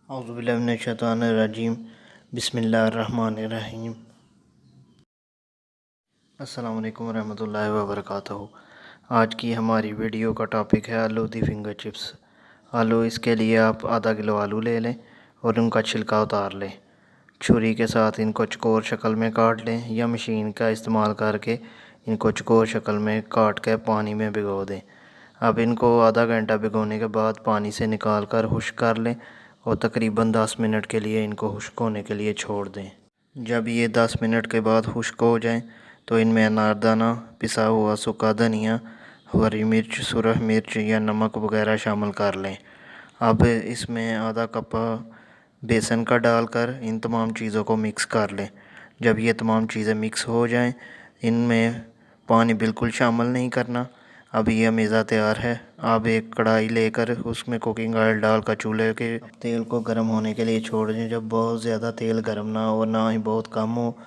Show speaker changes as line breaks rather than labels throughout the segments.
औज़ुबिल्लाहिमिनश्शैतानिर्रजीम बिस्मिल्लाहिर्रहमानिर्रहीम। अस्सलाम वालेकुम रहमतुल्लाहि व बरकातहू। आज की हमारी वीडियो का टॉपिक है आलू दी फिंगर चिप्स। आलू, इसके लिए आप आधा किलो आलू ले लें और उनका छिलका उतार लें। छुरी के साथ इनको चकोर शक्ल में काट लें या मशीन का इस्तेमाल करके इनको चकोर शक्ल में काट के पानी में भिगो दें। अब इनको आधा घंटा भिगोने के बाद पानी से निकाल कर खुश्क कर लें और तकरीबन 10 मिनट के लिए इनको खुश्क होने के लिए छोड़ दें। जब ये 10 मिनट के बाद खुश्क हो जाएं तो इनमें अनारदाना, पिसा हुआ सूखा धनिया, हरी मिर्च, सुरख मिर्च या नमक वगैरह शामिल कर लें। अब इसमें आधा कप बेसन का डालकर इन तमाम चीज़ों को मिक्स कर लें। जब ये तमाम चीज़ें मिक्स हो जाएं, इनमें पानी बिल्कुल शामिल नहीं करना। अब यह मेज़ा तैयार है। अब एक कढ़ाई लेकर उसमें कुकिंग ऑयल डालकर चूल्हे के तेल को गर्म होने के लिए छोड़ दें। जब बहुत ज़्यादा तेल गर्म ना हो ना ही बहुत कम हो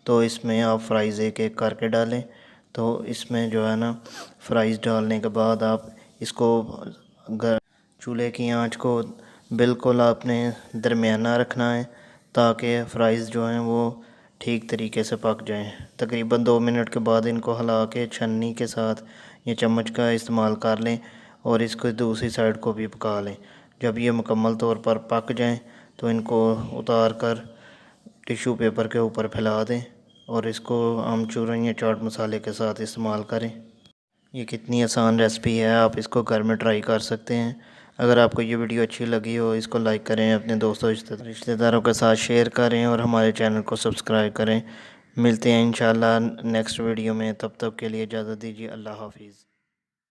तो इसमें आप फ्राइज़ एक एक करके डालें। तो इसमें जो है ना, फ्राइज़ डालने के बाद आप इसको चूल्हे की आंच को बिल्कुल आपने दरमियाना रखना है ताकि फ़्राइज़ जो हैं वो ठीक तरीके से पक जाएं। तकरीबन 2 मिनट के बाद इनको हिला के छन्नी के साथ या चम्मच का इस्तेमाल कर लें और इसको दूसरी साइड को भी पका लें। जब ये मुकम्मल तौर पर पक जाएं तो इनको उतार कर टिश्यू पेपर के ऊपर फैला दें और इसको आमचूर या चाट मसाले के साथ इस्तेमाल करें। ये कितनी आसान रेसिपी है, आप इसको घर में ट्राई कर सकते हैं। अगर आपको ये वीडियो अच्छी लगी हो, इसको लाइक करें, अपने दोस्तों रिश्तेदारों के साथ शेयर करें और हमारे चैनल को सब्सक्राइब करें। मिलते हैं इंशाल्लाह नेक्स्ट वीडियो में। तब तक के लिए इजाज़त दीजिए। अल्लाह हाफिज़।